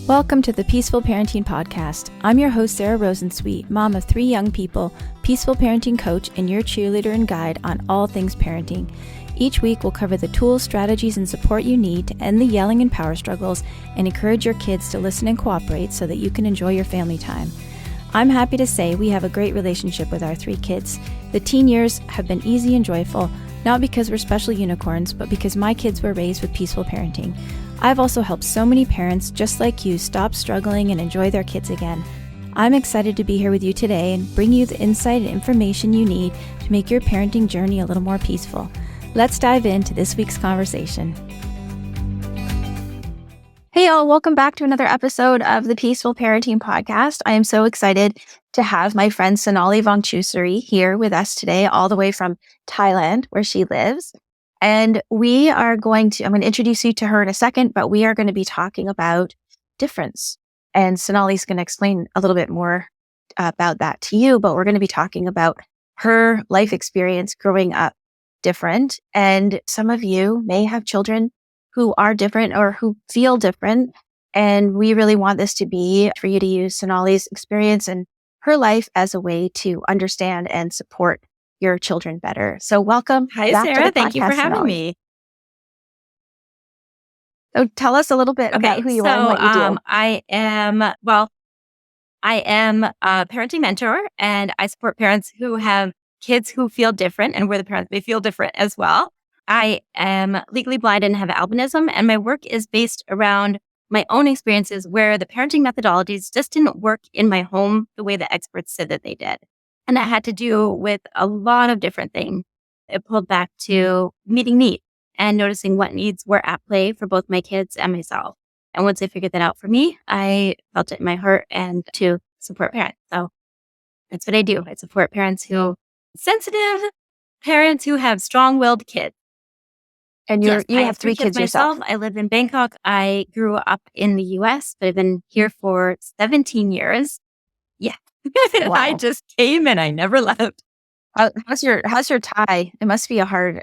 Welcome to the Peaceful Parenting Podcast. I'm your host, Sarah Rosensweet, mom of 3 young people, peaceful parenting coach, and your cheerleader and guide on all things parenting. Each week, we'll cover the tools, strategies, and support you need to end the yelling and power struggles and encourage your kids to listen and cooperate so that you can enjoy your family time. I'm happy to say we have a great relationship with our 3 kids. The teen years have been easy and joyful, not because we're special unicorns, but because my kids were raised with peaceful parenting. I've also helped so many parents just like you stop struggling and enjoy their kids again. I'm excited to be here with you today and bring you the insight and information you need to make your parenting journey a little more peaceful. Let's dive into this week's conversation. Hey y'all, welcome back to another episode of the Peaceful Parenting Podcast. I am so excited to have my friend Sonali Vongchusiri here with us today, all the way from Thailand, where she lives. And I'm going to introduce you to her in a second, but we are going to be talking about difference. And Sonali's going to explain a little bit more about that to you, but we're going to be talking about her life experience growing up different. And some of you may have children who are different or who feel different. And we really want this to be for you to use Sonali's experience and her life as a way to understand and support your children better. So welcome. Hi, back Sarah. to the Thank you for podcast, having Sonali. me. So tell us a little bit about who you are and what you do. I am a parenting mentor, and I support parents who have kids who feel different, and we're the parents, they feel different as well. I am legally blind and have albinism, and my work is based around my own experiences where the parenting methodologies just didn't work in my home the way the experts said that they did. And that had to do with a lot of different things. It pulled back to meeting needs and noticing what needs were at play for both my kids and myself. And once I figured that out for me, I felt it in my heart and to support parents. So that's what I do. I support parents who sensitive parents who have strong-willed kids. And you have 3 kids yourself. I live in Bangkok. I grew up in the US, but I've been here for 17 years. Yeah. Wow. I just came and I never left. How's your Thai? It must be hard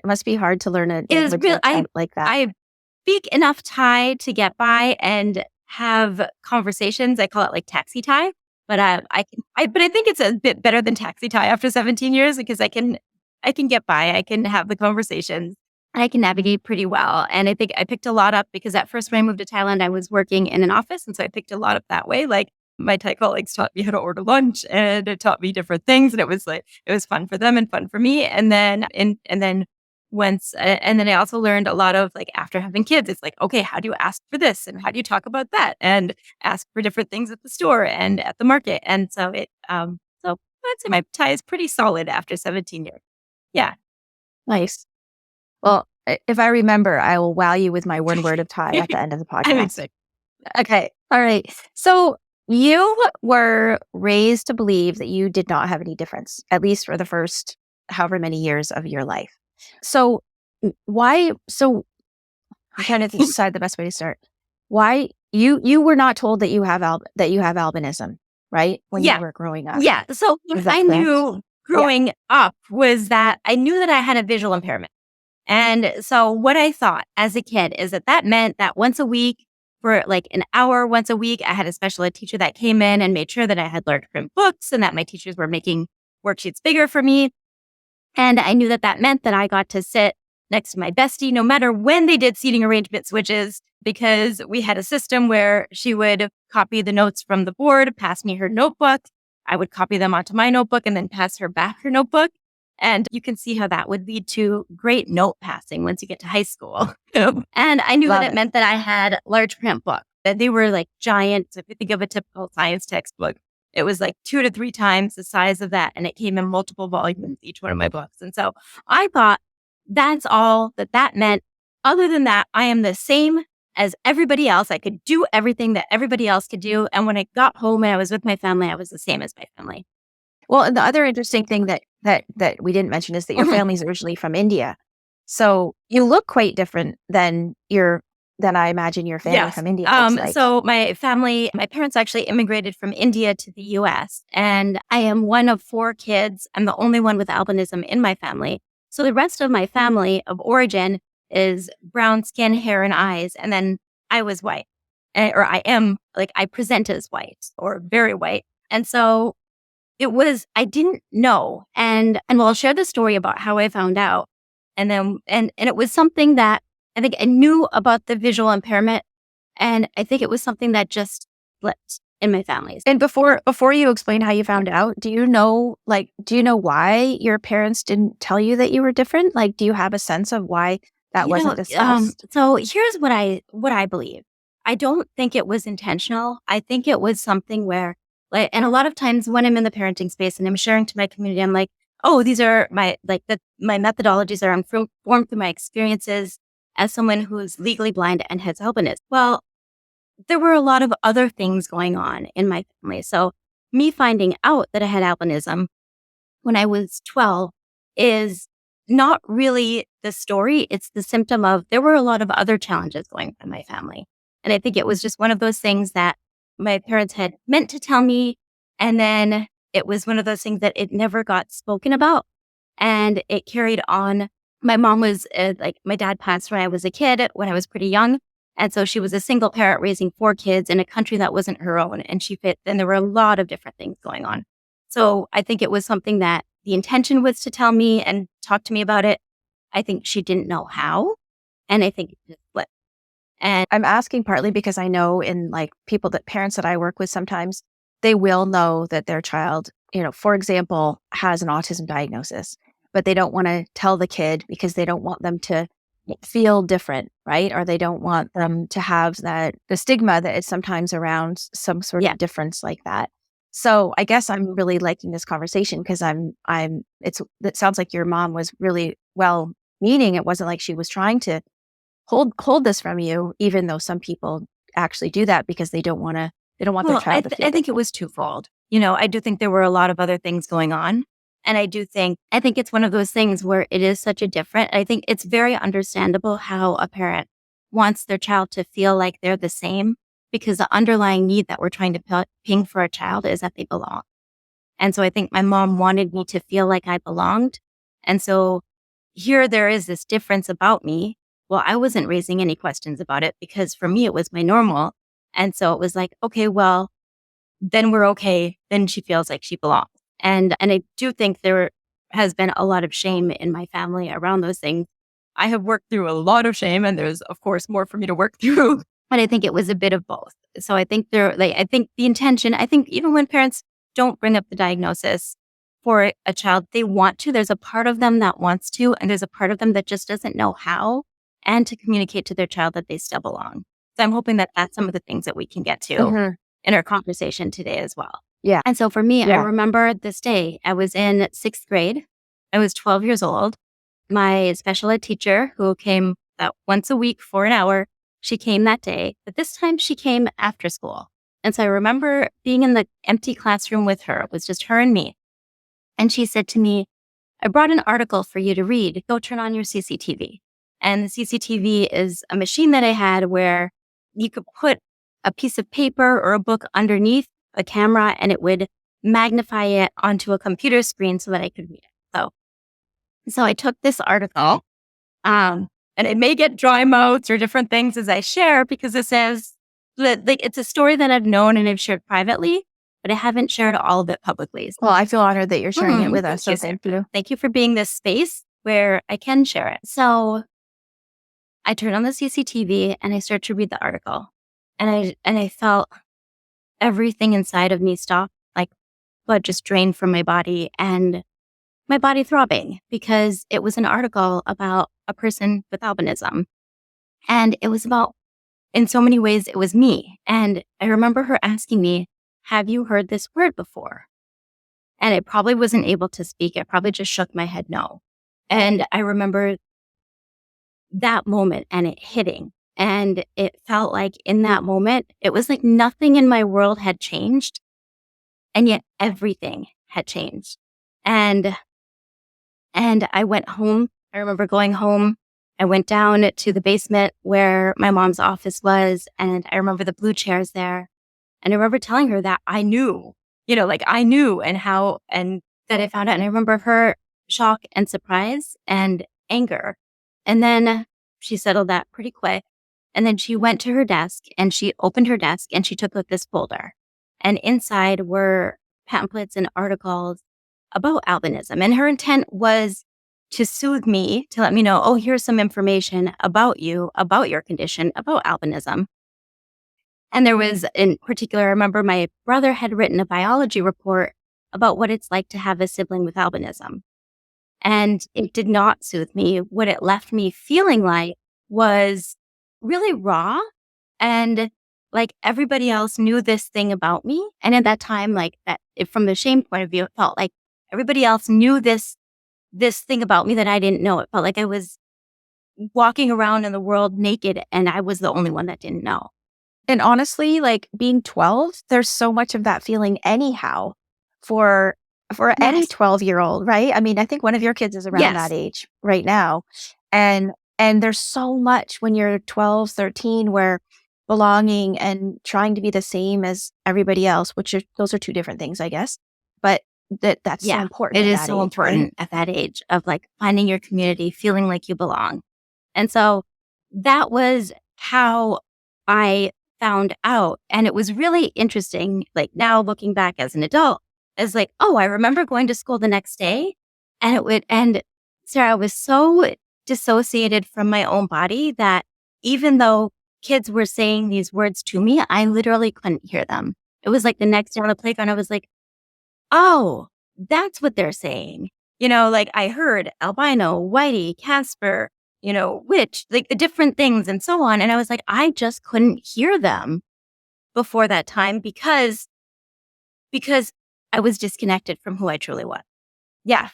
to learn a language like that. I speak enough Thai to get by and have conversations. I call it like taxi Thai, but I think it's a bit better than taxi Thai after 17 years because I can get by. I can have the conversations. I can navigate pretty well. And I think I picked a lot up because at first when I moved to Thailand, I was working in an office. And so I picked a lot up that way. Like my Thai colleagues taught me how to order lunch and it taught me different things. And it was fun for them and fun for me. And then I also learned a lot of like after having kids, it's like, okay, how do you ask for this? And how do you talk about that? And ask for different things at the store and at the market. And so so I'd say my Thai is pretty solid after 17 years. Yeah. Nice. Well, if I remember, I will wow you with my one word of Thai at the end of the podcast. I'm excited. Okay. All right. So you were raised to believe that you did not have any difference, at least for the first however many years of your life. So why? So I'm trying to decide the best way to start. Why you were not told that you have albinism, right? When you were growing up. Yeah. So what I knew growing up was that I knew that I had a visual impairment. And so what I thought as a kid is that meant that once a week, for like an hour once a week, I had a special ed teacher that came in and made sure that I had large print books and that my teachers were making worksheets bigger for me. And I knew that meant that I got to sit next to my bestie, no matter when they did seating arrangement switches, because we had a system where she would copy the notes from the board, pass me her notebook. I would copy them onto my notebook and then pass her back her notebook. And you can see how that would lead to great note passing once you get to high school. And I knew that it meant that I had large print books, that they were like giant. If you think of a typical science textbook, it was like 2 to 3 times the size of that. And it came in multiple volumes, each one of my books. And so I thought that's all that meant. Other than that, I am the same as everybody else. I could do everything that everybody else could do. And when I got home and I was with my family, I was the same as my family. Well, and the other interesting thing that we didn't mention is that your family's originally from India. So you look quite different than I imagine your family from India looks like. So my parents actually immigrated from India to the US, and I am one of 4 kids. I'm the only one with albinism in my family. So the rest of my family of origin is brown skin, hair, and eyes, and then I was white. or I am, like, I present as white or very white. And so I didn't know. And well, I'll share the story about how I found out. And then, and it was something that I think I knew about the visual impairment. And I think it was something that just flipped in my family. And before you explain how you found out, do you know why your parents didn't tell you that you were different? Like, do you have a sense of why that wasn't discussed? So here's what I believe. I don't think it was intentional. I think it was something where, like, and a lot of times when I'm in the parenting space and I'm sharing to my community, I'm like, oh, these are my methodologies are informed through my experiences as someone who's legally blind and has albinism. Well, there were a lot of other things going on in my family. So me finding out that I had albinism when I was 12 is not really the story. It's the symptom of there were a lot of other challenges going on in my family. And I think it was just one of those things that my parents had meant to tell me. And then it was one of those things that it never got spoken about. And it carried on. My mom was my dad passed when I was a kid, when I was pretty young. And so she was a single parent raising 4 kids in a country that wasn't her own. And and there were a lot of different things going on. So I think it was something that the intention was to tell me and talk to me about it. I think she didn't know how. And I think it just flipped. And I'm asking partly because I know in parents that I work with, sometimes they will know that their child, for example, has an autism diagnosis, but they don't want to tell the kid because they don't want them to feel different, right? Or they don't want them to have the stigma that is sometimes around some sort of difference like that. So I guess I'm really liking this conversation because it sounds like your mom was really well meaning. It wasn't like she was trying to hold this from you, even though some people actually do that because they don't want their child to feel I think it was twofold. I do think there were a lot of other things going on. And I think it's one of those things where it is such a different, I think it's very understandable how a parent wants their child to feel like they're the same, because the underlying need that we're trying to ping for a child is that they belong. And so I think my mom wanted me to feel like I belonged. And so here there is this difference about me. Well, I wasn't raising any questions about it because for me, it was my normal. And so it was like, okay, well, then we're okay. Then she feels like she belongs. And I do think there has been a lot of shame in my family around those things. I have worked through a lot of shame, and there's, of course, more for me to work through. But I think it was a bit of both. So I think I think the intention, I think even when parents don't bring up the diagnosis for a child, they want to. There's a part of them that wants to, and there's a part of them that just doesn't know how, and to communicate to their child that they still belong. So I'm hoping that that's some of the things that we can get to in our conversation today as well. Yeah. And so for me, I remember this day. I was in 6th grade. I was 12 years old. My special ed teacher, who came once a week for an hour, she came that day. But this time she came after school. And so I remember being in the empty classroom with her. It was just her and me. And she said to me, I brought an article for you to read. Go turn on your CCTV. And the CCTV is a machine that I had where you could put a piece of paper or a book underneath a camera and it would magnify it onto a computer screen so that I could read it. So I took this article, and it may get dry mouths or different things as I share, because it says that it's a story that I've known and I've shared privately, but I haven't shared all of it publicly. Well, I feel honored that you're sharing it with us. So thank you. Thank you for being this space where I can share it. So I turned on the CCTV and I started to read the article, and I felt everything inside of me stop, like blood just drained from my body and my body throbbing, because it was an article about a person with albinism. And it was about, in so many ways, it was me. And I remember her asking me, have you heard this word before? And I probably wasn't able to speak. I probably just shook my head no. And I remember that moment and it hitting. And it felt like in that moment, it was like nothing in my world had changed. And yet everything had changed. And I went home. I remember going home. I went down to the basement where my mom's office was. And I remember the blue chairs there. And I remember telling her that I knew, I knew and that I found out. And I remember her shock and surprise and anger. And then she settled that pretty quick. And then she went to her desk and she opened her desk and she took out this folder. And inside were pamphlets and articles about albinism. And her intent was to soothe me, to let me know, oh, here's some information about you, about your condition, about albinism. And there was, in particular, I remember my brother had written a biology report about what it's like to have a sibling with albinism. And it did not soothe me. What it left me feeling like was really raw. And like everybody else knew this thing about me. And at that time, like that, from the shame point of view, it felt like everybody else knew this thing about me that I didn't know. It felt like I was walking around in the world naked and I was the only one that didn't know. And honestly, like being 12, there's so much of that feeling anyhow for any 12-year-old, right? I mean, I think one of your kids is around that age right now. And there's so much when you're 12, 13 where belonging and trying to be the same as everybody else, those are two different things, I guess. But that's so important. It is so important at that age of like finding your community, feeling like you belong. And so that was how I found out. And it was really interesting. Like now looking back as an adult, it's like, oh, I remember going to school the next day and Sarah, I was so dissociated from my own body that even though kids were saying these words to me, I literally couldn't hear them. It was like the next day on the playground, I was like, oh, that's what they're saying. Like I heard albino, whitey, Casper, witch, like the different things and so on. And I was like, I just couldn't hear them before that time because I was disconnected from who I truly was. Yeah.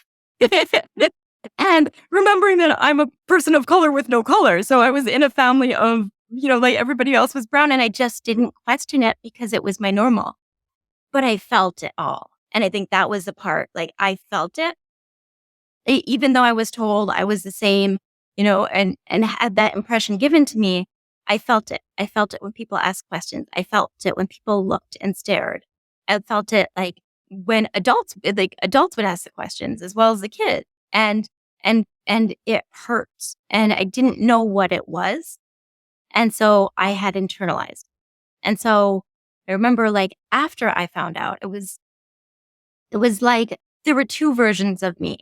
And remembering that I'm a person of color with no color. So I was in a family of, like everybody else was brown and I just didn't question it because it was my normal. But I felt it all. And I think that was the part, like I felt it. Even though I was told I was the same, and had that impression given to me, I felt it. I felt it when people asked questions. I felt it when people looked and stared. I felt it like when adults would ask the questions as well as the kids. And it hurts. And I didn't know what it was. And so I had internalized. And so I remember like after I found out, it was like there were two versions of me.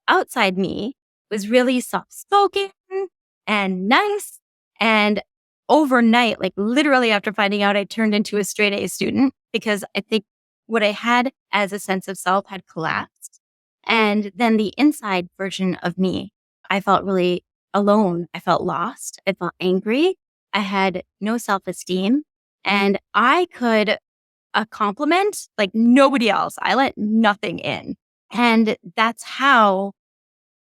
Outside me was really soft-spoken and nice. And overnight, like literally after finding out, I turned into a straight A student because I think what I had as a sense of self had collapsed. And then the inside version of me, I felt really alone. I felt lost. I felt angry. I had no self-esteem. And I could a compliment like nobody else. I let nothing in. And that's how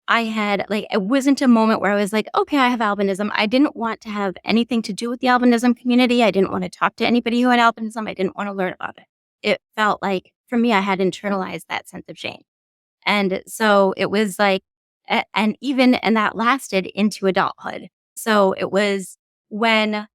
I had, like, it wasn't a moment where I was like, okay, I have albinism. I didn't want to have anything to do with the albinism community. I didn't want to talk to anybody who had albinism. I didn't want to learn about it. It felt like, for me, I had internalized that sense of shame. And so it was like, and that lasted into adulthood. So it was when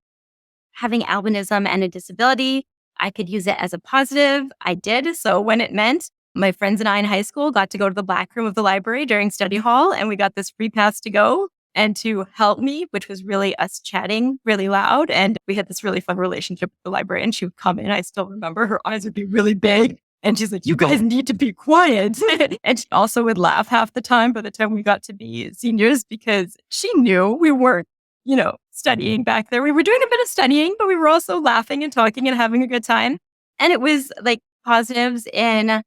having albinism and a disability, I could use it as a positive. I did. So when it meant my friends and I in high school got to go to the black room of the library during study hall, and we got this free pass to go and to help me, which was really us chatting really loud. And we had this really fun relationship with the librarian. She would come in. I still remember her eyes would be really big. And she's like, you guys need to be quiet. And she also would laugh half the time by the time we got to be seniors because she knew we weren't, studying back there. We were doing a bit of studying, but we were also laughing and talking and having a good time. And it was like positives in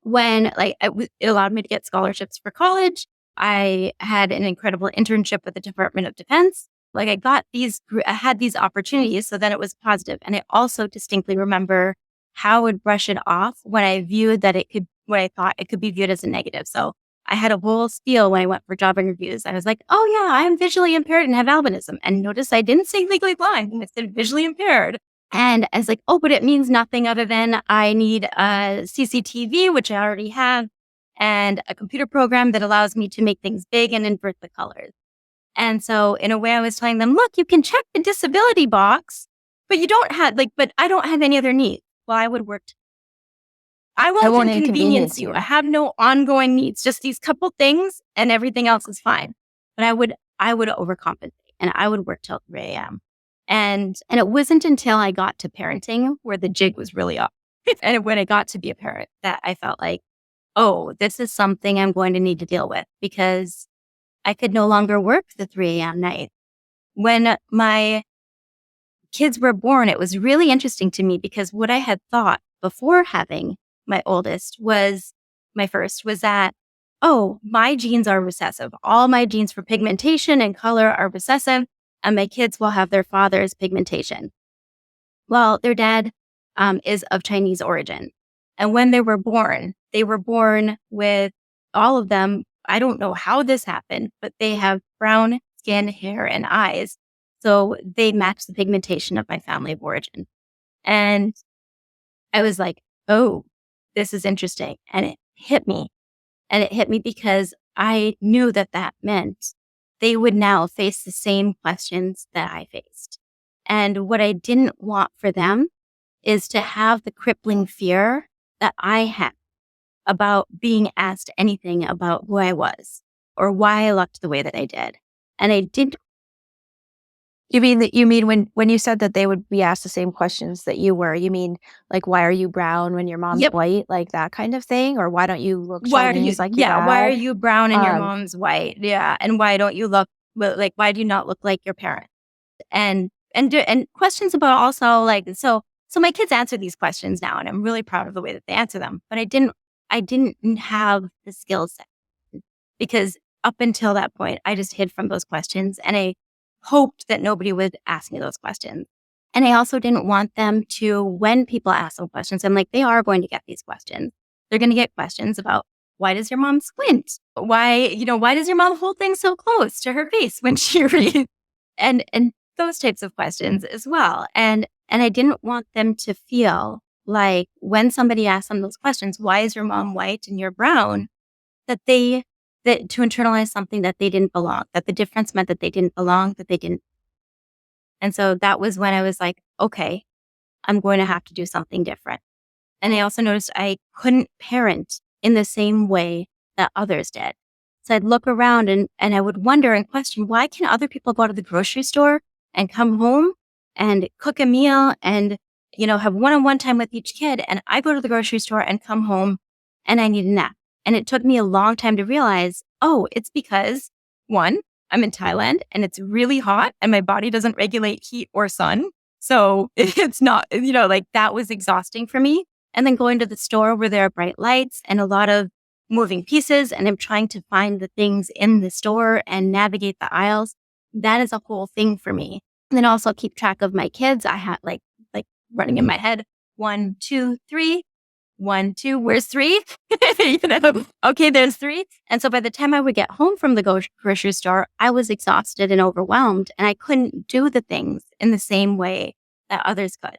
when it allowed me to get scholarships for college. I had an incredible internship with the Department of Defense. Like I had these opportunities. So then it was positive. And I also distinctly remember how I would brush it off when I thought it could be viewed as a negative. So I had a whole spiel when I went for job interviews. I was like, oh yeah, I'm visually impaired and have albinism. And notice I didn't say legally blind. I said visually impaired. And I was like, oh, but it means nothing other than I need a CCTV, which I already have, and a computer program that allows me to make things big and invert the colors. And so in a way I was telling them, look, you can check the disability box, but but I don't have any other needs. Well, I won't inconvenience you. I have no ongoing needs, just these couple things and everything else is fine. But I would overcompensate and I would work till 3 a.m. And it wasn't until I got to parenting where the jig was really up. And when I got to be a parent that I felt like, oh, this is something I'm going to need to deal with, because I could no longer work the 3 a.m. night. When my kids were born, it was really interesting to me, because what I had thought before having my first was that, oh, my genes are recessive. All my genes for pigmentation and color are recessive, and my kids will have their father's pigmentation. Well, their dad is of Chinese origin. And when they were born with all of them. I don't know how this happened, but they have brown skin, hair, and eyes. So they match the pigmentation of my family of origin. And I was like, oh, this is interesting. And it hit me. And it hit me because I knew that meant they would now face the same questions that I faced. And what I didn't want for them is to have the crippling fear that I had about being asked anything about who I was or why I looked the way that I did. And I didn't. You mean when you said that they would be asked the same questions that you were, you mean like, why are you brown when your mom's white? Like that kind of thing? Or why don't you look Chinese like your dad? Why are you brown and your mom's white? Yeah. And why don't you look like, why do you not look like your parent? And questions about also like, so my kids answer these questions now, and I'm really proud of the way that they answer them. But I didn't have the skill set, because up until that point, I just hid from those questions, and I hoped that nobody would ask me those questions. And I also didn't want them to, when people ask them questions, I'm like, they are going to get these questions. They're going to get questions about, why does your mom squint? Why does your mom hold things so close to her face when she reads? And those types of questions as well. And I didn't want them to feel like when somebody asked them those questions, why is your mom white and you're brown, that to internalize something that they didn't belong, that the difference meant that they didn't belong, that they didn't. And so that was when I was like, okay, I'm going to have to do something different. And I also noticed I couldn't parent in the same way that others did. So I'd look around and I would wonder and question, why can other people go to the grocery store and come home and cook a meal and, have one-on-one time with each kid? And I go to the grocery store and come home and I need a nap. And it took me a long time to realize, oh, it's because, one, I'm in Thailand and it's really hot and my body doesn't regulate heat or sun. So it's not, that was exhausting for me. And then going to the store where there are bright lights and a lot of moving pieces, and I'm trying to find the things in the store and navigate the aisles. That is a whole thing for me. And then also keep track of my kids. I had like running in my head, 1, 2, 3, 1, 2, where's 3? Okay, there's 3. And so by the time I would get home from the grocery store, I was exhausted and overwhelmed, and I couldn't do the things in the same way that others could.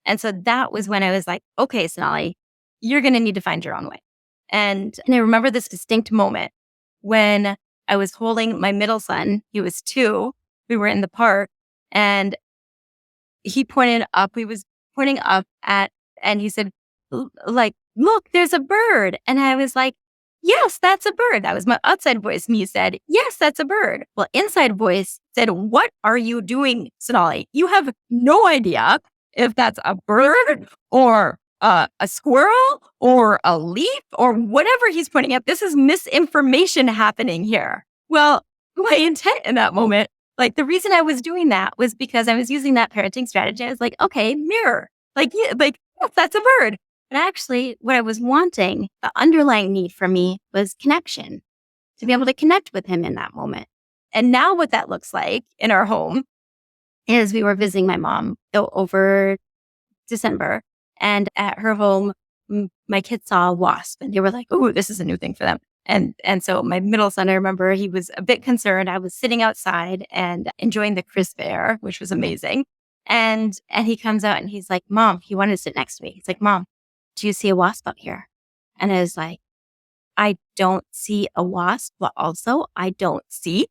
And so that was when I was like, okay, Sonali, you're going to need to find your own way. And I remember this distinct moment when I was holding my middle son. He was 2. We were in the park, and he was pointing up and he said, like, look, there's a bird. And I was like, yes, that's a bird. That was my outside voice. Me said, yes, that's a bird. Well, inside voice said, what are you doing, Sonali? You have no idea if that's a bird or a squirrel or a leaf or whatever he's pointing at. This is misinformation happening here. Well, my intent in that moment, like the reason I was doing that was because I was using that parenting strategy. I was like, okay, mirror, yes, that's a bird. But actually what I was wanting, the underlying need for me was connection, to be able to connect with him in that moment. And now what that looks like in our home is we were visiting my mom over December, and at her home, my kids saw a wasp and they were like, oh, this is a new thing for them. And so my middle son, I remember he was a bit concerned. I was sitting outside and enjoying the crisp air, which was amazing. And he comes out and he's like, Mom, he wanted to sit next to me. He's like, Mom, do you see a wasp up here? And I was like, I don't see a wasp, but also I don't see.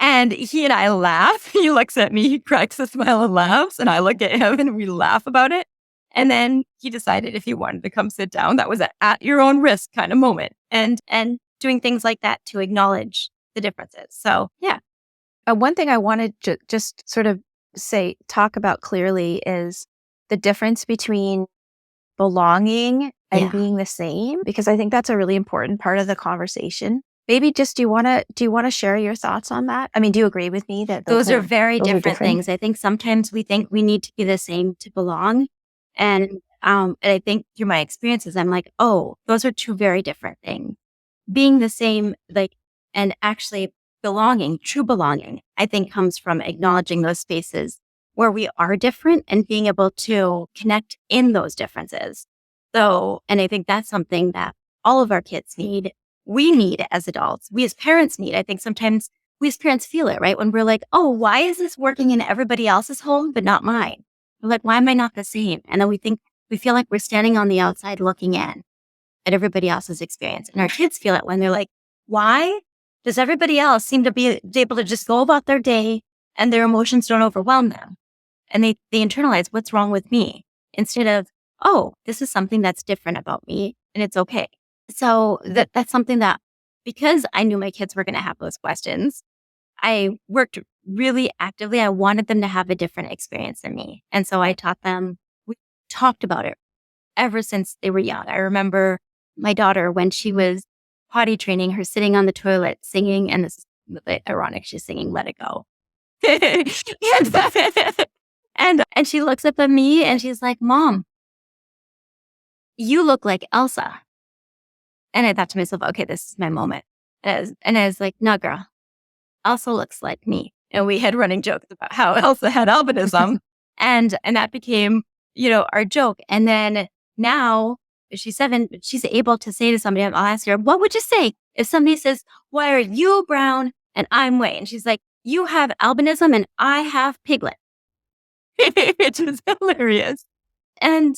And he and I laugh. He looks at me, he cracks a smile and laughs. And I look at him and we laugh about it. And then he decided if he wanted to come sit down. That was at your own risk kind of moment. And doing things like that to acknowledge the differences. So, yeah. One thing I wanted to just sort of talk about clearly is the difference between belonging and being the same, because I think that's a really important part of the conversation. Maybe just do you want to share your thoughts on that? I mean, do you agree with me that those are very different things? I think sometimes we think we need to be the same to belong. And I think through my experiences, I'm like, oh, those are two very different things. Being the same, and actually belonging, true belonging, I think comes from acknowledging those spaces where we are different and being able to connect in those differences. So, and I think that's something that all of our kids need. We need as adults. We as parents need. I think sometimes we as parents feel it, right? When we're like, oh, why is this working in everybody else's home, but not mine? We're like, why am I not the same? And then we feel like we're standing on the outside looking in at everybody else's experience. And our kids feel it when they're like, why does everybody else seem to be able to just go about their day and their emotions don't overwhelm them? And they internalize what's wrong with me instead of, oh, this is something that's different about me and it's okay. So that's something that, because I knew my kids were going to have those questions, I worked really actively. I wanted them to have a different experience than me. And so I taught them, we talked about it ever since they were young. I remember my daughter, when she was potty training, her sitting on the toilet singing, and this is ironic, she's singing Let It Go. and she looks up at me and she's like, Mom, you look like Elsa. And I thought to myself, okay, this is my moment. And I was like, no, girl, Elsa looks like me. And we had running jokes about how Elsa had albinism. and that became, our joke. And then now she's 7, she's able to say to somebody, I'll ask her, what would you say if somebody says, why are you brown and I'm white? And she's like, you have albinism and I have piglet. Which was hilarious. And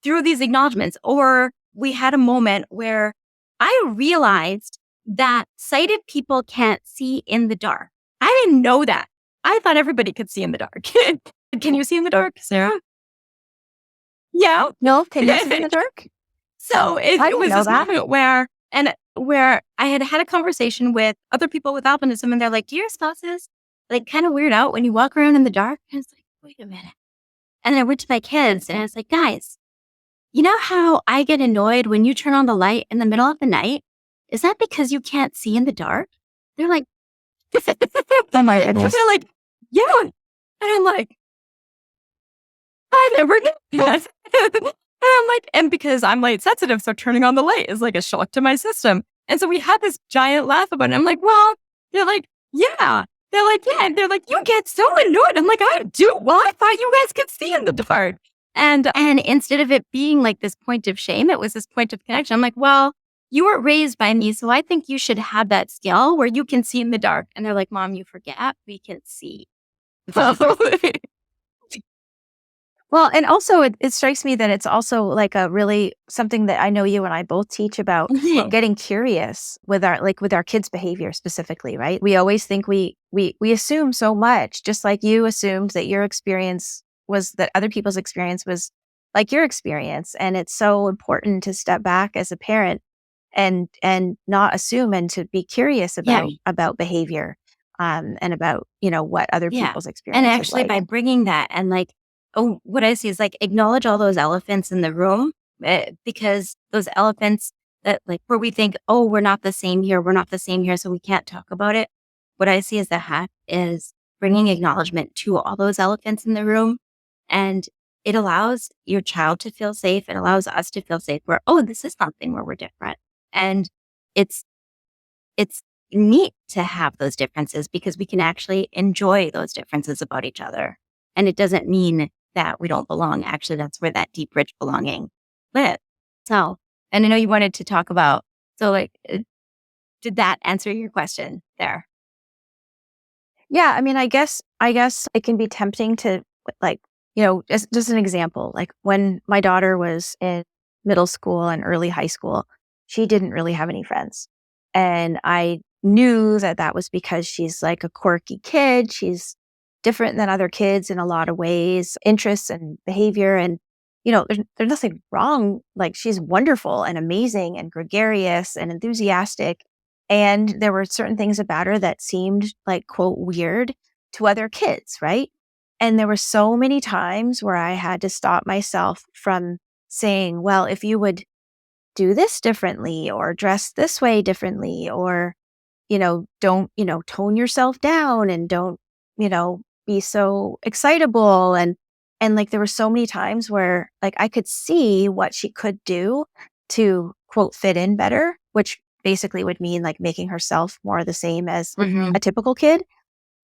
through these acknowledgments, or we had a moment where I realized that sighted people can't see in the dark. I didn't know that. I thought everybody could see in the dark. Can you see in the dark, Sarah? Yeah. No, can you see in the dark? So it was this moment where I had a conversation with other people with albinism, and they're like, do your spouses kind of weird out when you walk around in the dark? And it's like, wait a minute. And then I went to my kids and I was like, guys, you know how I get annoyed when you turn on the light in the middle of the night? Is that because you can't see in the dark? They're like, they're like, yeah. And I'm like, I never knew that. And I'm like, and because I'm light sensitive, so turning on the light is like a shock to my system. And so we had this giant laugh about it. I'm like, well, they're like, yeah. They're like, yeah. And they're like, you get so annoyed. I'm like, I do. Well, I thought you guys could see in the dark. And instead of it being like this point of shame, it was this point of connection. I'm like, well, you were raised by me, so I think you should have that skill where you can see in the dark. And they're like, Mom, you forget we can see. Well, and also it strikes me that it's also like a really something that I know you and I both teach about getting curious with our kids' behavior specifically, right? We always think we assume so much, just like you assumed that your experience was that other people's experience was like your experience. And it's so important to step back as a parent and not assume, and to be curious about behavior and about, what other people's experience and actually is like. By bringing that and what I see is acknowledge all those elephants in the room, because those elephants that where we think, oh, we're not the same here, so we can't talk about it. What I see as the hack is bringing acknowledgement to all those elephants in the room. And it allows your child to feel safe. It allows us to feel safe where, oh, this is something where we're different. And it's neat to have those differences because we can actually enjoy those differences about each other. And it doesn't mean that we don't belong. Actually, that's where that deep, rich belonging lives. So, and I know you wanted to talk about, did that answer your question there? Yeah. I mean, I guess it can be tempting to just an example, when my daughter was in middle school and early high school, she didn't really have any friends. And I knew that was because she's a quirky kid. She's different than other kids in a lot of ways, interests and behavior. And, there's nothing wrong. She's wonderful and amazing and gregarious and enthusiastic. And there were certain things about her that seemed quote, weird. to other kids, right? And there were so many times where I had to stop myself from saying, well, if you would do this differently or dress this way differently, or, don't, tone yourself down and don't, be so excitable. And like, there were so many times where like I could see what she could do to quote fit in better, which basically would mean like making herself more the same as a typical kid.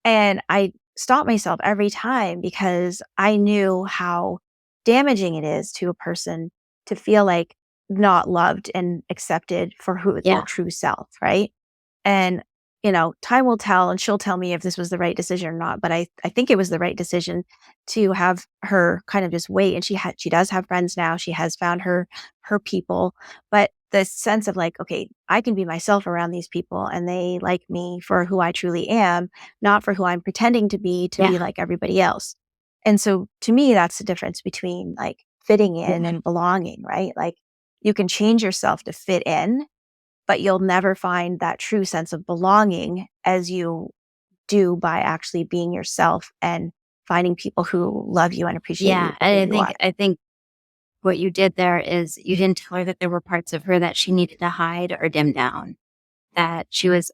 And I stopped myself every time because I knew how damaging it is to a person to feel like not loved and accepted for who their true self, right? And, time will tell and she'll tell me if this was the right decision or not. But I think it was the right decision to have her kind of just wait. And she does have friends now. She has found her people. But the sense of like, okay, I can be myself around these people and they like me for who I truly am, not for who I'm pretending to be like everybody else. And so to me, that's the difference between like fitting in and belonging, right? Like you can change yourself to fit in, but you'll never find that true sense of belonging as you do by actually being yourself and finding people who love you and appreciate you. Yeah. And I think what you did there is you didn't tell her that there were parts of her that she needed to hide or dim down, that she was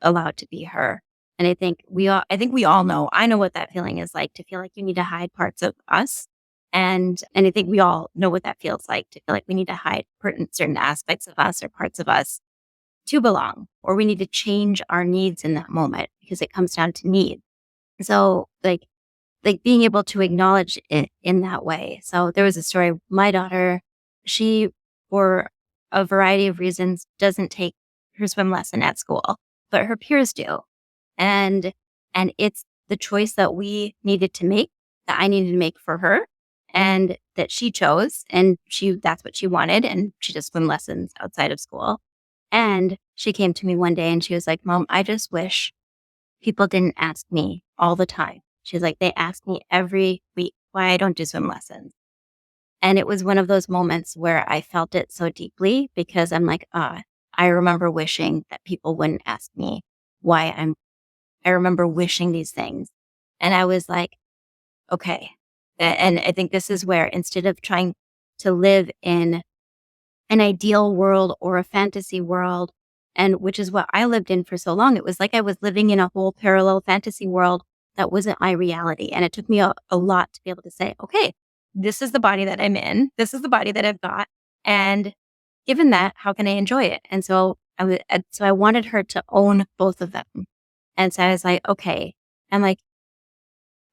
allowed to be her. And I think we all know, I know what that feeling is like, to feel like you need to hide parts of us. And I think we all know what that feels like, to feel like we need to hide certain aspects of us or parts of us to belong, or we need to change our needs in that moment because it comes down to need. So like being able to acknowledge it in that way. So there was a story, my daughter, she, for a variety of reasons, doesn't take her swim lesson at school, but her peers do. And it's the choice that we needed to make, that I needed to make for her, and that she chose, and that's what she wanted, and she does swim lessons outside of school. And she came to me one day and she was like, Mom, I just wish people didn't ask me all the time. She's like, they ask me every week why I don't do swim lessons. And it was one of those moments where I felt it so deeply, because I'm like, I remember wishing that people wouldn't ask me why I remember wishing these things. And I was like, okay. And I think this is where, instead of trying to live in an ideal world or a fantasy world, and which is what I lived in for so long, it was like I was living in a whole parallel fantasy world that wasn't my reality. And it took me a lot to be able to say, okay, this is the body that I'm in. This is the body that I've got. And given that, how can I enjoy it? And so I wanted her to own both of them. And so I was like, okay. I'm like,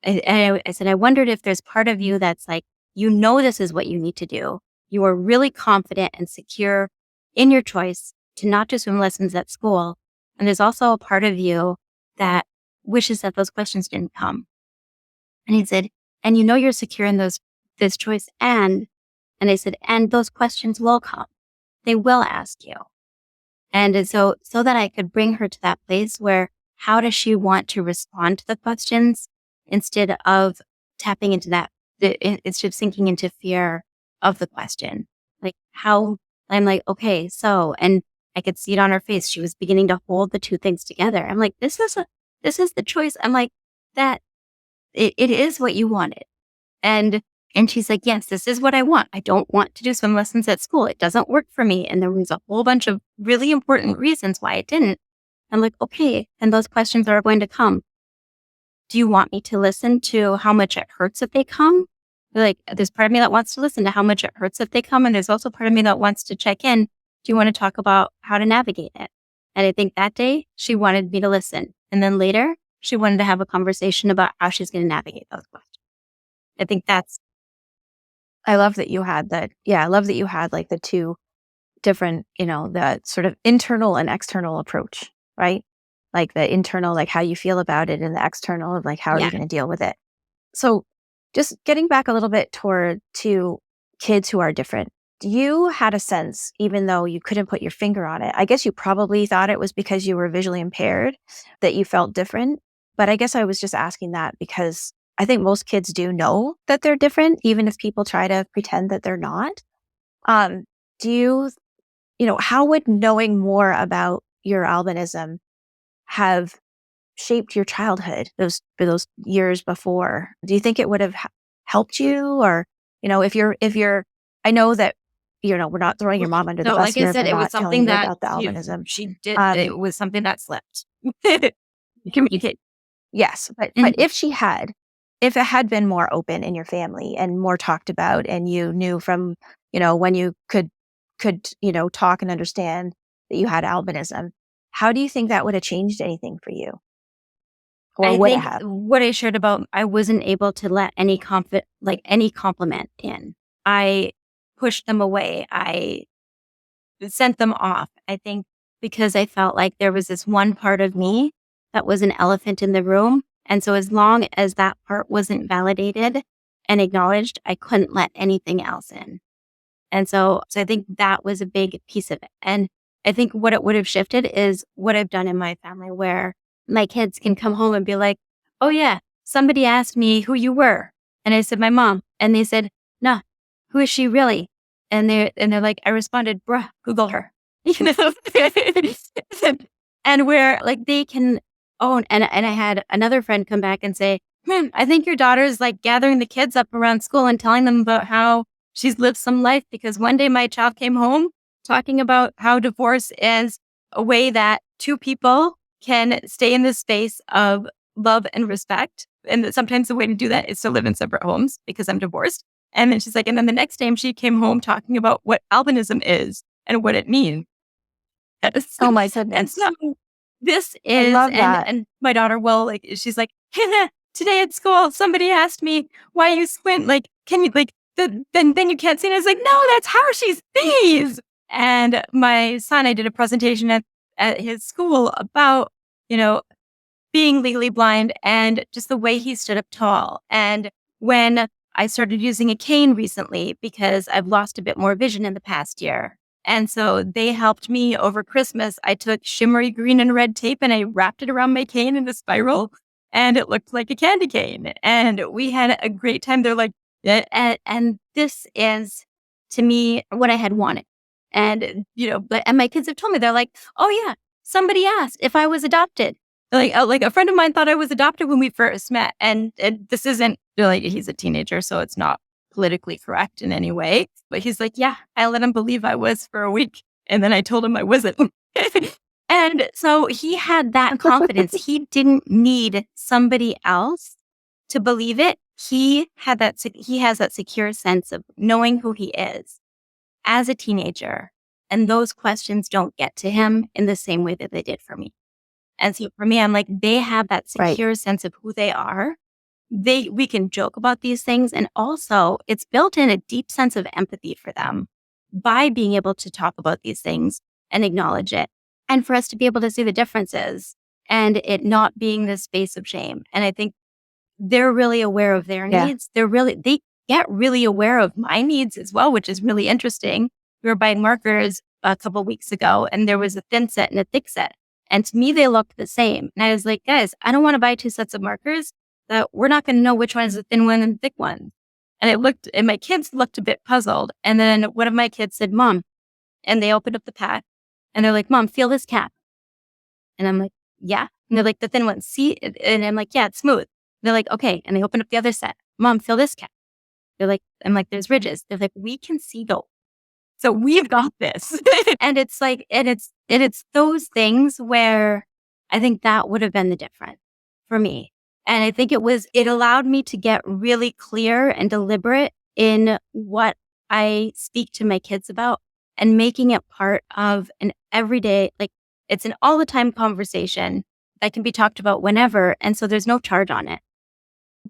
I said, I wondered if there's part of you that's like, this is what you need to do. You are really confident and secure in your choice to not do swim lessons at school. And there's also a part of you that wishes that those questions didn't come. And he said, and you're secure in this choice. And I said, and those questions will come. They will ask you. And so that I could bring her to that place where, how does she want to respond to the questions, instead of tapping into that, instead of sinking into fear of the question. Like how I'm like, okay, so, and I could see it on her face. She was beginning to hold the two things together. I'm like, this is the choice. I'm like, that it is what you wanted. And she's like, yes, this is what I want. I don't want to do swim lessons at school. It doesn't work for me. And there was a whole bunch of really important reasons why it didn't. I'm like, okay. And those questions are going to come. Do you want me to listen to how much it hurts if they come? Like, there's part of me that wants to listen to how much it hurts if they come. And there's also part of me that wants to check in. Do you want to talk about how to navigate it? And I think that day she wanted me to listen. And then later she wanted to have a conversation about how she's going to navigate those questions. I think I love that you had that. Yeah. I love that you had like the two different, the sort of internal and external approach, right? Like the internal, like how you feel about it, and the external of like, how are you going to deal with it? So just getting back a little bit to kids who are different, you had a sense, even though you couldn't put your finger on it, I guess you probably thought it was because you were visually impaired that you felt different. But I guess I was just asking that because I think most kids do know that they're different, even if people try to pretend that they're not. Do you, how would knowing more about your albinism have shaped your childhood for those years before? Do you think it would have helped you? Or, if you're, I know that, we're not throwing your mom under the So, bus like I here said, for it was not telling something you that about the albinism. she did. It was something that slipped. Communicate. Yes, but if it had been more open in your family and more talked about, and you knew from, when you could, talk and understand that you had albinism, how do you think that would have changed anything for you? Or I would it think have? what I shared about, I wasn't able to let any compliment in. I pushed them away. I sent them off. I think because I felt like there was this one part of me that was an elephant in the room. And so as long as that part wasn't validated and acknowledged, I couldn't let anything else in. And so I think that was a big piece of it. And I think what it would have shifted is what I've done in my family, where my kids can come home and be like, oh yeah, somebody asked me who you were. And I said, my mom. And they said, no, who is she really? And they're like, I responded, bruh, Google her. And where like they can own, and I had another friend come back and say, I think your daughter's like gathering the kids up around school and telling them about how she's lived some life, because one day my child came home talking about how divorce is a way that two people can stay in this space of love and respect. And that sometimes the way to do that is to live in separate homes because I'm divorced. And then she's like, and then the next day she came home talking about what albinism is and what it means. Oh my goodness. And so this is, I love that. And my daughter she's like, today at school, somebody asked me why you squint. Like, can you then you can't see. And I was like, no, that's Hershey's bees. And my son, I did a presentation at his school about, being legally blind and just the way he stood up tall. And when I started using a cane recently, because I've lost a bit more vision in the past year. And so they helped me over Christmas. I took shimmery green and red tape and I wrapped it around my cane in a spiral, and it looked like a candy cane. And we had a great time. They're like, and this is, to me, what I had wanted. And, and my kids have told me, they're like, oh yeah, somebody asked if I was adopted. Like a friend of mine thought I was adopted when we first met. And this isn't, he's a teenager, so it's not politically correct in any way. But he's like, yeah, I let him believe I was for a week. And then I told him I wasn't. And so he had that confidence. He didn't need somebody else to believe it. He has that secure sense of knowing who he is as a teenager. And those questions don't get to him in the same way that they did for me. And so for me, I'm like, they have that secure sense of who they are. We can joke about these things. And also it's built in a deep sense of empathy for them by being able to talk about these things and acknowledge it. And for us to be able to see the differences and it not being this space of shame. And I think they're really aware of their needs. They get really aware of my needs as well, which is really interesting. We were buying markers a couple of weeks ago, and there was a thin set and a thick set. And to me, they looked the same. And I was like, guys, I don't want to buy two sets of markers that we're not going to know which one is the thin one and the thick one. And my kids looked a bit puzzled. And then one of my kids said, Mom, and they opened up the pack and they're like, Mom, feel this cap. And I'm like, yeah. And they're like, the thin one, see? And I'm like, yeah, it's smooth. They're like, okay. And they opened up the other set. Mom, feel this cap. I'm like, there's ridges. They're like, we can see those. So we've got this. And it's like, it's those things where I think that would have been the difference for me. And I think it allowed me to get really clear and deliberate in what I speak to my kids about, and making it part of an everyday, like it's an all the time conversation that can be talked about whenever. And so there's no charge on it.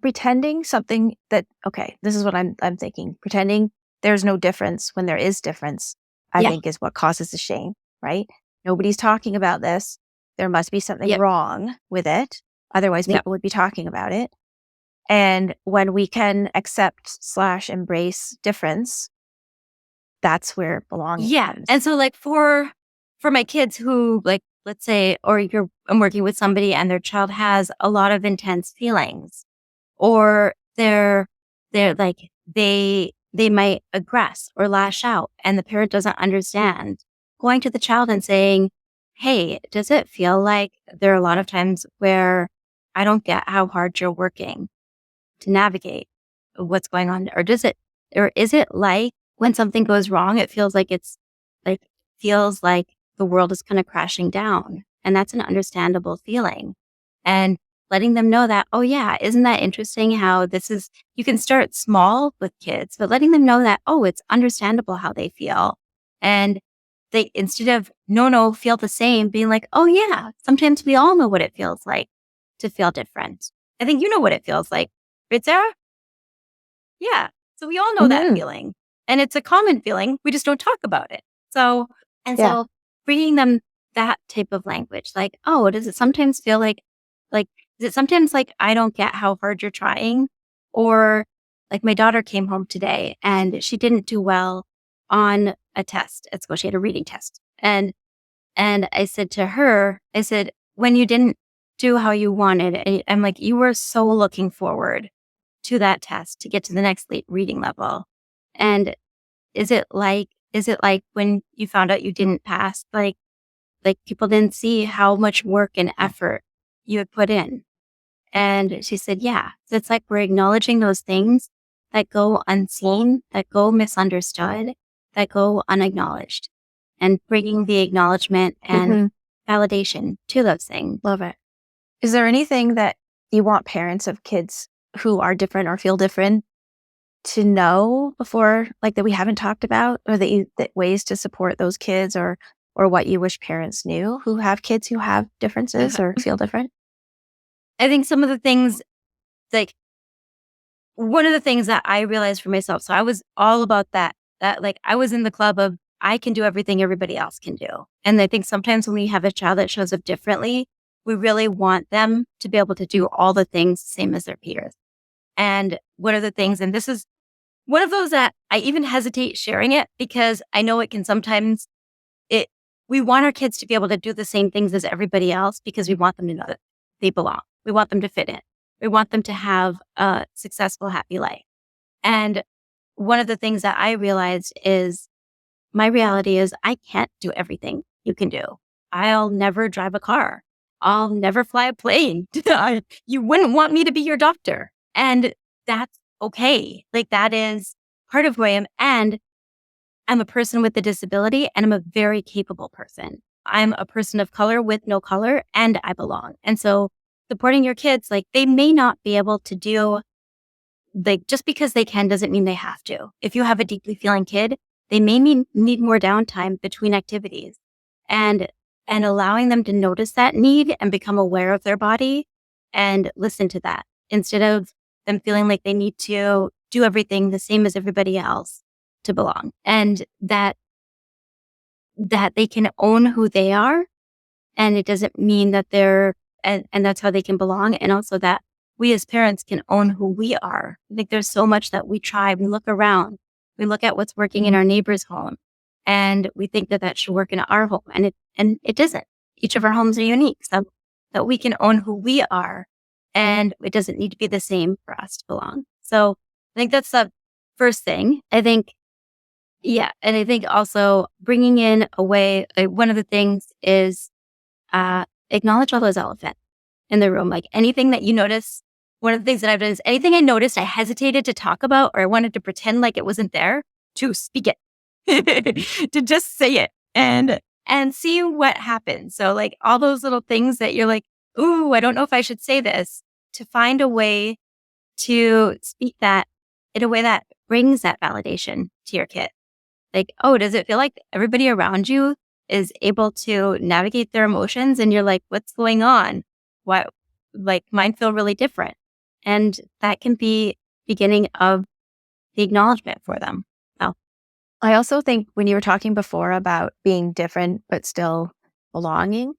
Pretending something that, okay, this is what I'm thinking. Pretending there's no difference when there is difference, I think is what causes the shame, right? Nobody's talking about this. There must be something wrong with it. Otherwise, people would be talking about it. And when we can accept / embrace difference, that's where belonging comes. And so like for my kids who, like, let's say, I'm working with somebody and their child has a lot of intense feelings, or they're like, they might aggress or lash out and the parent doesn't understand. Going to the child and saying, hey, does it feel like there are a lot of times where I don't get how hard you're working to navigate what's going on? Or is it like when something goes wrong, it feels like feels like the world is kind of crashing down. And that's an understandable feeling. And letting them know that, oh yeah, isn't that interesting how you can start small with kids, but letting them know that, oh, it's understandable how they feel. And they, instead of, no, feel the same, being like, oh yeah, sometimes we all know what it feels like to feel different. I think you know what it feels like. Right, Sarah? Yeah. So we all know that feeling. And it's a common feeling. We just don't talk about it. So bringing them that type of language, like, oh, does it sometimes feel is it sometimes like I don't get how hard you're trying? Or like my daughter came home today and she didn't do well on a test at school. She had a reading test. And I said to her, when you didn't do how you wanted, I'm like, you were so looking forward to that test to get to the next reading level. And is it like when you found out you didn't pass, like people didn't see how much work and effort you had put in? And she said, yeah. So it's like we're acknowledging those things that go unseen, that go misunderstood, that go unacknowledged, and bringing the acknowledgement and validation to those things. Love it. Is there anything that you want parents of kids who are different or feel different to know before, like that we haven't talked about, or that ways to support those kids, or what you wish parents knew who have kids who have differences or feel different? I think some of the things, like one of the things that I realized for myself, so I was all about that like I was in the club of I can do everything everybody else can do. And I think sometimes when we have a child that shows up differently, we really want them to be able to do all the things the same as their peers. And one of the things, and this is one of those that I even hesitate sharing it because I know it can sometimes, we want our kids to be able to do the same things as everybody else because we want them to know that they belong. We want them to fit in. We want them to have a successful, happy life. And one of the things that I realized is my reality is I can't do everything you can do. I'll never drive a car. I'll never fly a plane. You wouldn't want me to be your doctor. And that's okay. Like that is part of who I am. And I'm a person with a disability and I'm a very capable person. I'm a person of color with no color and I belong. And so supporting your kids, like they may not be able to do, like just because they can doesn't mean they have to. If you have a deeply feeling kid, they may need more downtime between activities, and allowing them to notice that need and become aware of their body and listen to that instead of them feeling like they need to do everything the same as everybody else to belong, and that they can own who they are. And it doesn't mean that they're, and that's how they can belong. And also that we as parents can own who we are. I think there's so much that we try. We look around, we look at what's working in our neighbor's home, and we think that should work in our home. And it doesn't. Each of our homes are unique. So that we can own who we are, and it doesn't need to be the same for us to belong. So I think that's the first thing. I think, yeah. And I think also bringing in a way, one of the things is acknowledge all those elephants in the room. Like anything that you notice, one of the things that I've done is anything I noticed I hesitated to talk about or I wanted to pretend like it wasn't there, to speak it, to just say it and see what happens. So like all those little things that you're like, ooh, I don't know if I should say this, to find a way to speak that in a way that brings that validation to your kid. Like, oh, does it feel like everybody around you is able to navigate their emotions? And you're like, what's going on? Why? Like mine feel really different. And that can be beginning of the acknowledgement for them. So I also think when you were talking before about being different, but still belonging,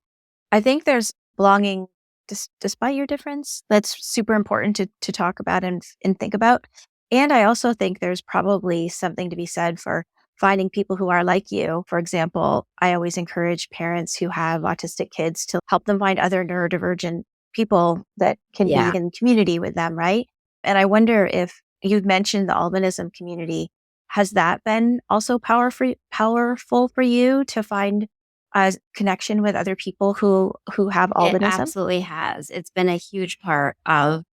I think there's belonging despite your difference. That's super important to talk about and think about. And I also think there's probably something to be said for finding people who are like you. For example, I always encourage parents who have autistic kids to help them find other neurodivergent people that can be in community with them, right? And I wonder if you've mentioned the albinism community. Has that been also powerful for you to find connection with other people who have albinism? It absolutely has. It's been a huge part of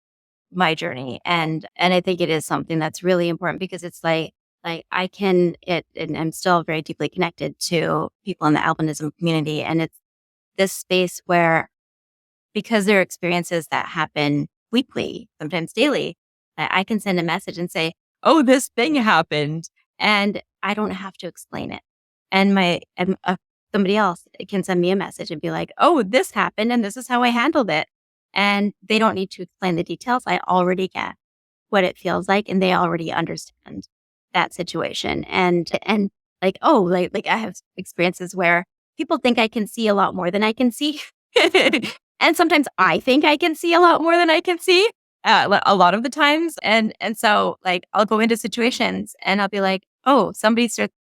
my journey. And I think it is something that's really important because it's like I can, and I'm still very deeply connected to people in the albinism community. And it's this space where, because there are experiences that happen weekly, sometimes daily, I can send a message and say, oh, this thing happened. And I don't have to explain it. And somebody else can send me a message and be like, oh, this happened and this is how I handled it. And they don't need to explain the details. I already get what it feels like and they already understand that situation. And like, oh, like I have experiences where people think I can see a lot more than I can see. And sometimes I think I can see a lot more than I can see a lot of the times. And so like I'll go into situations and I'll be like, oh,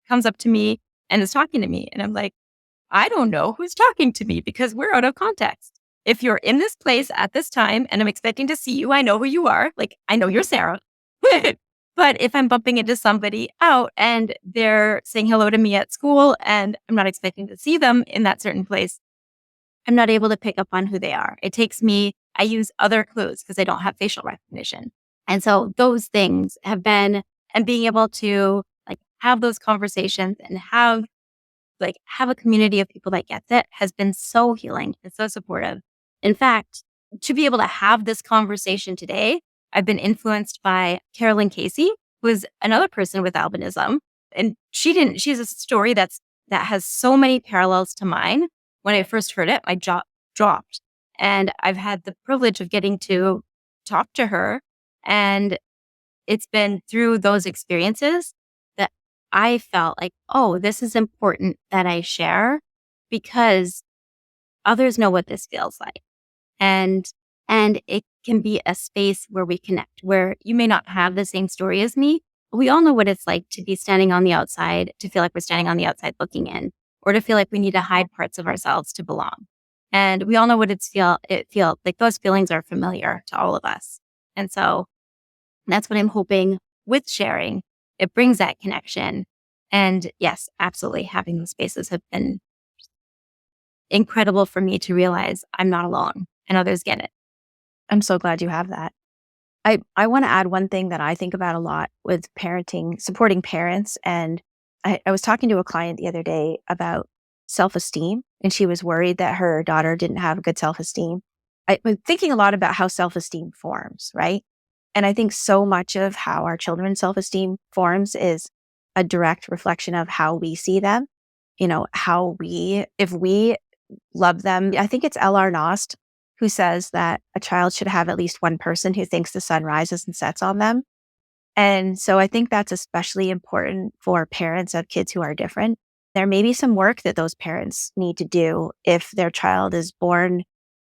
comes up to me and is talking to me. And I'm like, I don't know who's talking to me because we're out of context. If you're in this place at this time and I'm expecting to see you, I know who you are. Like, I know you're Sarah. But if I'm bumping into somebody out and they're saying hello to me at school and I'm not expecting to see them in that certain place, I'm not able to pick up on who they are. I use other clues because I don't have facial recognition. And so those things have been, and being able to like have those conversations and have a community of people that gets it has been so healing and so supportive. In fact, to be able to have this conversation today, I've been influenced by Carolyn Casey, who is another person with albinism. And she has a story that has so many parallels to mine. When I first heard it, my jaw dropped. And I've had the privilege of getting to talk to her. And it's been through those experiences that I felt like, oh, this is important that I share because others know what this feels like. And it can be a space where we connect, where you may not have the same story as me, but we all know what it's like to be standing on the outside, to feel like we're standing on the outside looking in, or to feel like we need to hide parts of ourselves to belong. And we all know what it feels like. Those feelings are familiar to all of us. And so that's what I'm hoping with sharing. It brings that connection. And yes, absolutely, having those spaces have been incredible for me to realize I'm not alone and others get it. I'm so glad you have that. I want to add one thing that I think about a lot with parenting, supporting parents. And I was talking to a client the other day about self-esteem, and she was worried that her daughter didn't have good self-esteem. I was thinking a lot about how self-esteem forms, right? And I think so much of how our children's self-esteem forms is a direct reflection of how we see them. You know, if we love them. I think it's L.R. Nost who says that a child should have at least one person who thinks the sun rises and sets on them. And so I think that's especially important for parents of kids who are different. There may be some work that those parents need to do if their child is born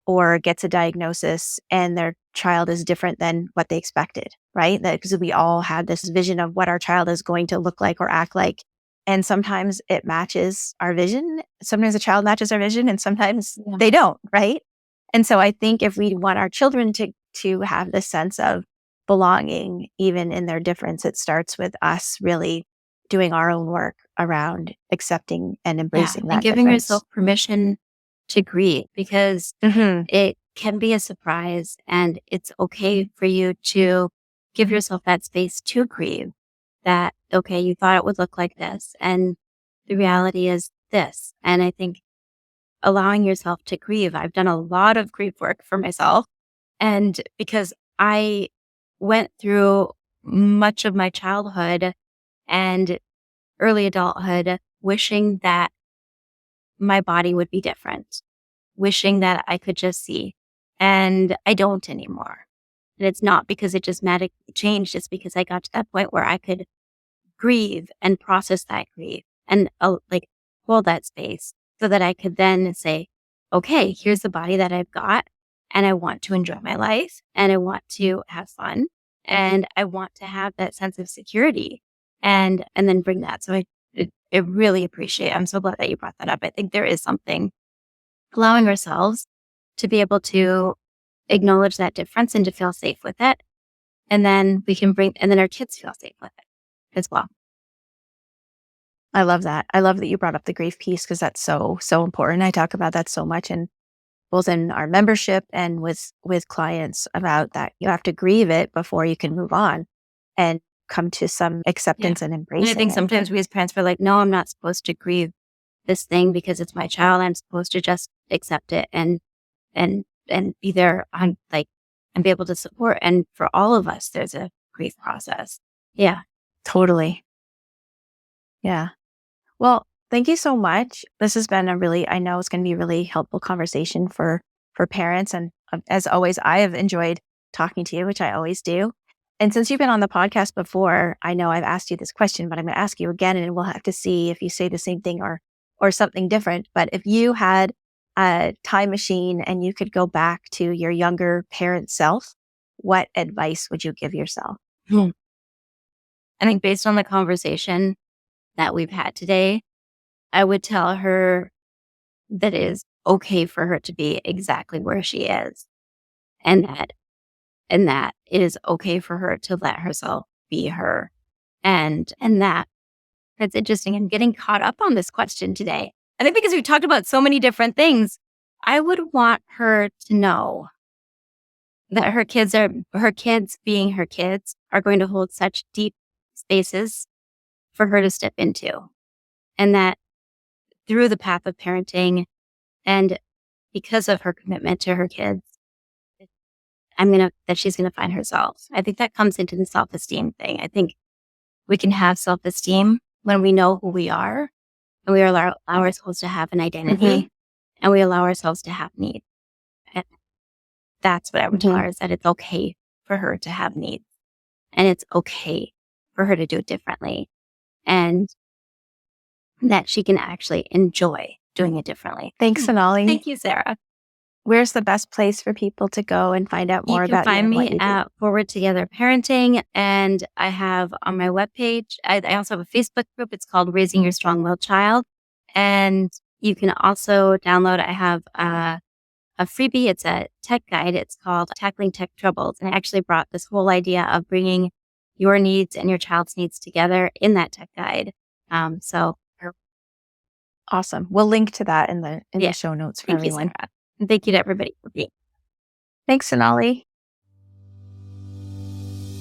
or gets a diagnosis and their child is different than what they expected, right? Because we all had this vision of what our child is going to look like or act like. And sometimes it matches our vision. Sometimes a child matches our vision and sometimes they don't, right? And so I think if we want our children to have this sense of belonging, even in their difference, it starts with us really doing our own work around accepting and embracing that and giving difference. yourself permission to grieve, because it can be a surprise and it's okay for you to give yourself that space to grieve. That, okay, you thought it would look like this and the reality is this. And I think allowing yourself to grieve, I've done a lot of grief work for myself. And because I went through much of my childhood and early adulthood wishing that my body would be different, wishing that I could just see. And I don't anymore. And it's not because it just magically changed. It's because I got to that point where I could grieve and process that grief and hold that space so that I could then say, okay, here's the body that I've got and I want to enjoy my life and I want to have fun and I want to have that sense of security and then bring that. So I really appreciate it. I'm so glad that you brought that up. I think there is something allowing ourselves to be able to acknowledge that difference and to feel safe with it. And then and then our kids feel safe with it as well. I love that. I love that you brought up the grief piece because that's so, so important. I talk about that so much, and both in our membership and with clients, about that you have to grieve it before you can move on and come to some acceptance and embracing it. And I think sometimes we as parents are like, no, I'm not supposed to grieve this thing because it's my child. I'm supposed to just accept it and be there on and be able to support. And for all of us, there's a grief process. Yeah. Totally. Yeah. Well, thank you so much. This has been I know it's going to be a really helpful conversation for parents. And as always, I have enjoyed talking to you, which I always do. And since you've been on the podcast before, I know I've asked you this question, but I'm going to ask you again, and we'll have to see if you say the same thing or something different. But if you had a time machine and you could go back to your younger parent self, what advice would you give yourself? I think based on the conversation that we've had today, I would tell her that it is okay for her to be exactly where she is, and that it is okay for her to let herself be her. And that's interesting. I'm getting caught up on this question today. I think because we talked about so many different things, I would want her to know that her kids being her kids are going to hold such deep spaces for her to step into. And that through the path of parenting and because of her commitment to her kids, that she's going to find herself. I think that comes into the self-esteem thing. I think we can have self-esteem when we know who we are, and we allow ourselves to have an identity, and we allow ourselves to have needs. And that's what I would tell her, is that it's okay for her to have needs, and it's okay for her to do it differently, and that she can actually enjoy doing it differently. Thanks, Sonali. Thank you, Sarah. Where's the best place for people to go and find out more about you? You can find me at Forward Together Parenting, and I have on my webpage, I also have a Facebook group. It's called Raising Your Strong-Willed Child. And you can also download, I have a freebie. It's a tech guide. It's called Tackling Tech Troubles. And I actually brought this whole idea of bringing your needs and your child's needs together in that tech guide. Awesome. We'll link to that in the show notes for everyone. And thank you to everybody for being. Thanks, Sonali.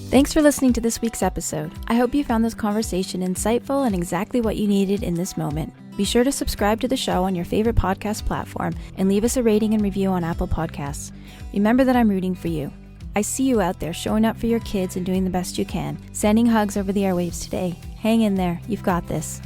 Thanks for listening to this week's episode. I hope you found this conversation insightful and exactly what you needed in this moment. Be sure to subscribe to the show on your favorite podcast platform and leave us a rating and review on Apple Podcasts. Remember that I'm rooting for you. I see you out there showing up for your kids and doing the best you can. Sending hugs over the airwaves today. Hang in there. You've got this.